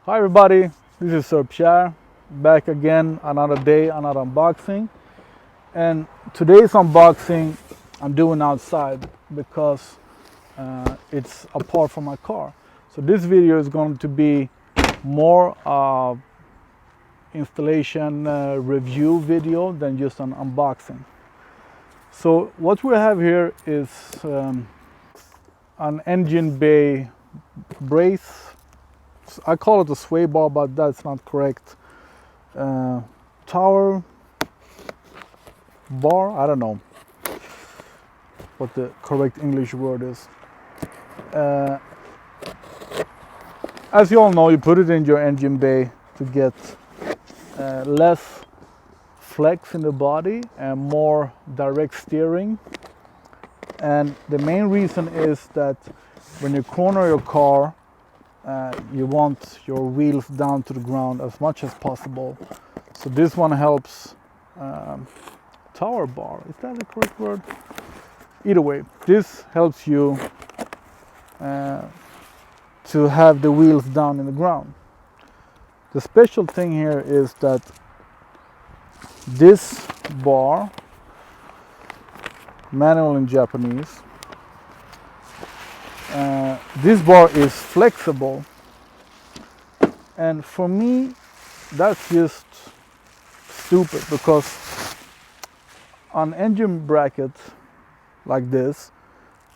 Hi everybody, this is Sir back again, another day, another unboxing. And today's unboxing I'm doing outside because it's apart from my car. So this video is going to be more installation review video than just an unboxing. So what we have here is an engine bay brace. I call it a sway bar, but that's not correct. Tower bar, I don't know what the correct English word is. As you all know, you put it in your engine bay to get less flex in the body and more direct steering. And the main reason is that when you corner your car, you want your wheels down to the ground as much as possible. So this one helps. Tower bar, is that the correct word? Either way, this helps you to have the wheels down in the ground. The special thing here is that this bar, manual in Japanese, this bar is flexible, and for me that's just stupid, because on engine bracket like this,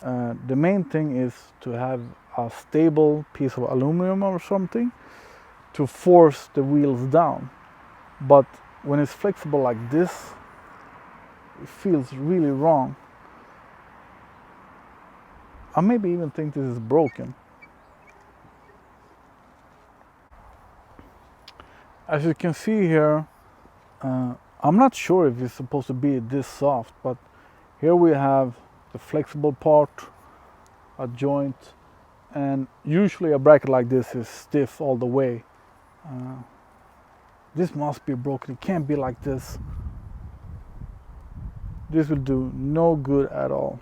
the main thing is to have a stable piece of aluminum or something to force the wheels down. But when it's flexible like this, it feels really wrong. I maybe even think this is broken. As you can see here, I'm not sure if it's supposed to be this soft, but here we have the flexible part, a joint, and usually a bracket like this is stiff all the way. This must be broken, it can't be like this. This will do no good at all.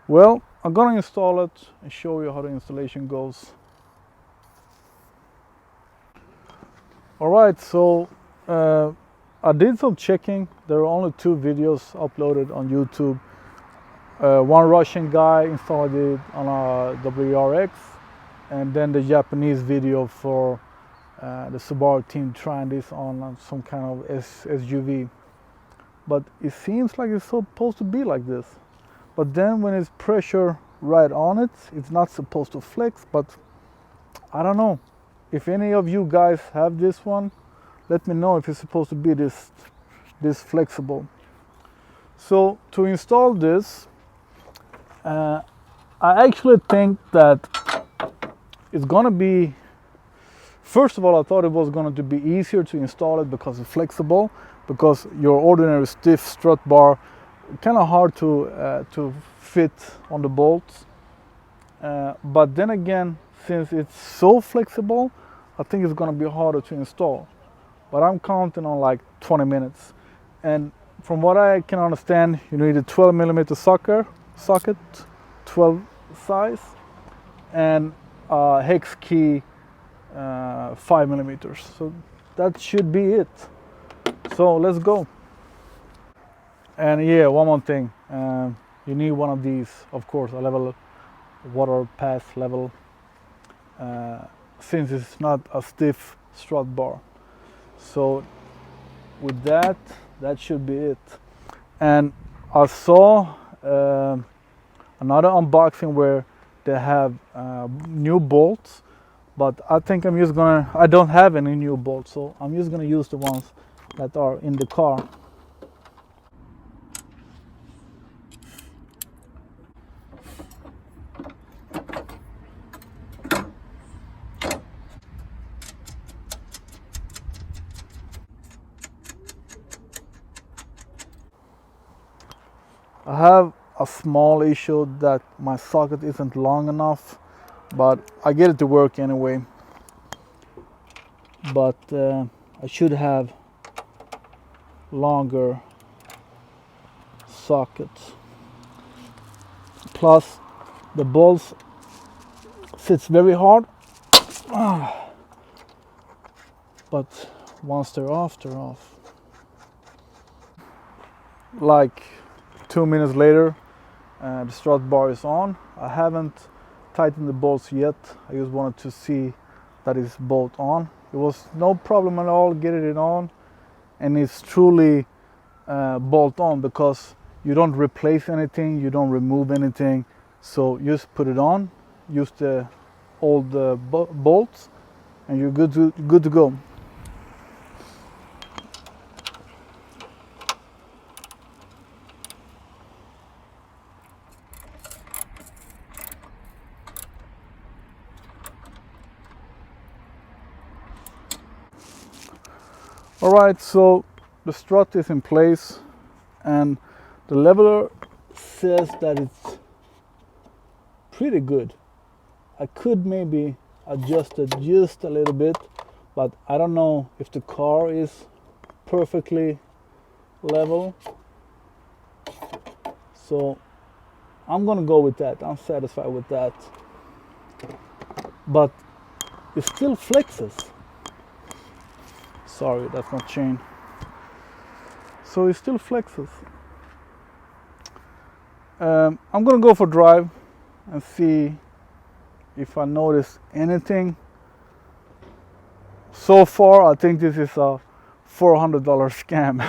Well, I'm gonna install it and show you how the installation goes. Alright, so I did some checking. There are only 2 videos uploaded on YouTube. One Russian guy installed it on a WRX, and then the Japanese video for the Subaru team trying this on some kind of SUV. But it seems like it's supposed to be like this. But then when it's pressure right on it, it's not supposed to flex, but I don't know. If any of you guys have this one, let me know if it's supposed to be this flexible. So to install this, I actually think that it's gonna be, first of all, I thought it was going to be easier to install it because it's flexible, because your ordinary stiff strut bar kind of hard to fit on the bolts. But then again, since it's so flexible, I think it's going to be harder to install. But I'm counting on like 20 minutes. And from what I can understand, you need a 12mm socket, 12 size, and a hex key 5mm. So that should be it. So let's go. And yeah, one more thing. You need one of these, of course, a level water pass level, since it's not a stiff strut bar. So with that should be it. And I saw another unboxing where they have new bolts, but I think I don't have any new bolts, so I'm just gonna use the ones that are in the car. I have a small issue that my socket isn't long enough, but I get it to work anyway. But I should have longer sockets. Plus the bolts sits very hard. But once they're off, they're off. Like 2 minutes later, the strut bar is on. I haven't tightened the bolts yet. I just wanted to see that it's bolt on. It was no problem at all getting it on, and it's truly bolt on because you don't replace anything, you don't remove anything. So just put it on, use the old bolts, and you're good to go. Alright, so the strut is in place and the leveler says that it's pretty good. I could maybe adjust it just a little bit, but I don't know if the car is perfectly level. So I'm gonna go with that. I'm satisfied with that. But it still flexes. Sorry, that's not chain. So it still flexes. I'm gonna go for drive and see if I notice anything. So far, I think this is a $400 scam.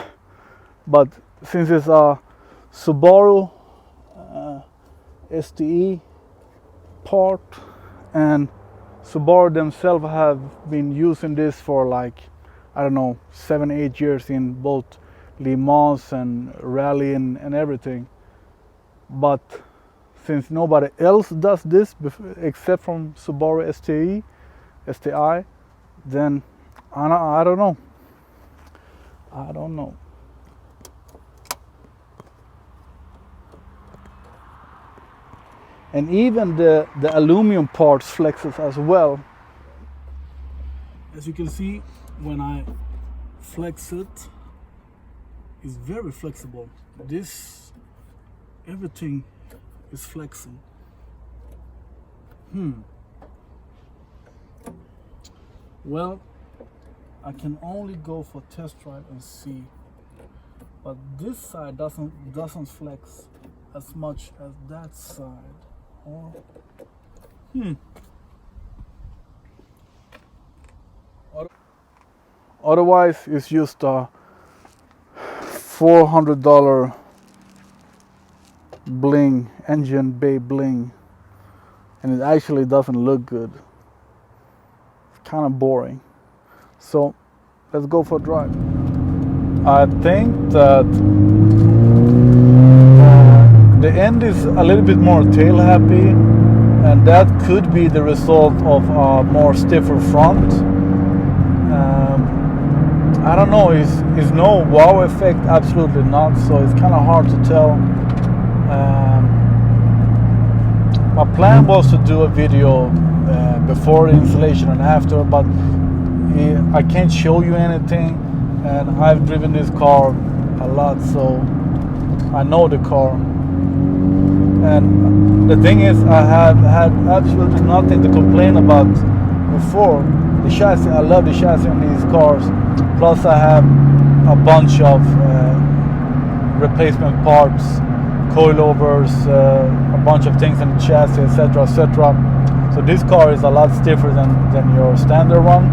But since it's a Subaru STE part, and Subaru themselves have been using this for like, I don't know, 7-8 years in both Le Mans and rally and everything. But since nobody else does this except from Subaru STI, then I don't know. I don't know. And even the aluminum parts flexes as well. As you can see, when I flex it, it's very flexible. Everything is flexing. Well, I can only go for test drive and see, but this side doesn't flex as much as that side. Or otherwise, it's just a $400 bling, engine bay bling, and it actually doesn't look good. It's kind of boring. So let's go for a drive. I think that the end is a little bit more tail happy, and that could be the result of a more stiffer front. I don't know, is no wow effect? Absolutely not. So it's kind of hard to tell. My plan was to do a video before the installation and after, but I can't show you anything, and I've driven this car a lot, so I know the car. And the thing is, I have had absolutely nothing to complain about before. The chassis, I love the chassis on these cars. Plus I have a bunch of replacement parts, coilovers, a bunch of things in the chassis, etc, etc. So this car is a lot stiffer than your standard one.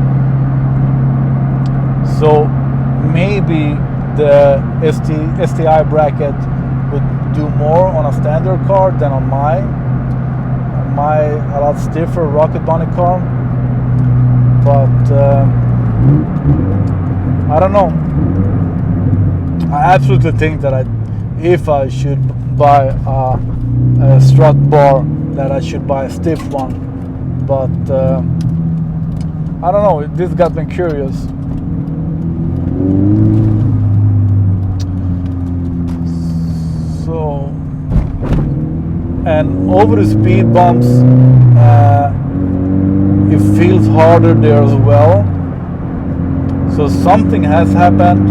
So maybe the STI bracket would do more on a standard car than on my a lot stiffer rocket bunny car. But I don't know. I absolutely think that if I should buy a strut bar, that I should buy a stiff one. But I don't know. This got me curious. So, and over the speed bumps, it feels harder there as well. So something has happened.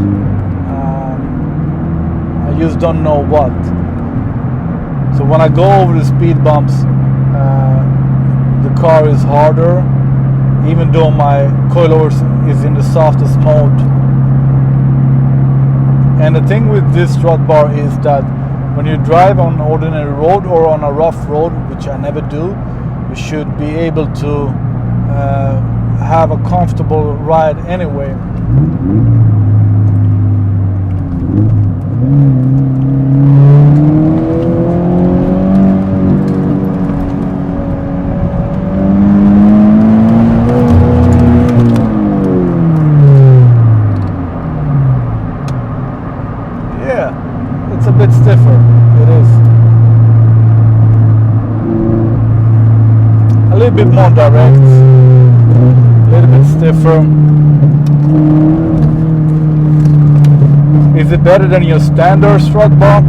I just don't know what. So when I go over the speed bumps, the car is harder, even though my coilover is in the softest mode. And the thing with this strut bar is that when you drive on an ordinary road or on a rough road, which I never do, you should be able to have a comfortable ride anyway. It's a bit stiffer, it is. A little bit more direct, a little bit stiffer. Is it better than your standard strut bar?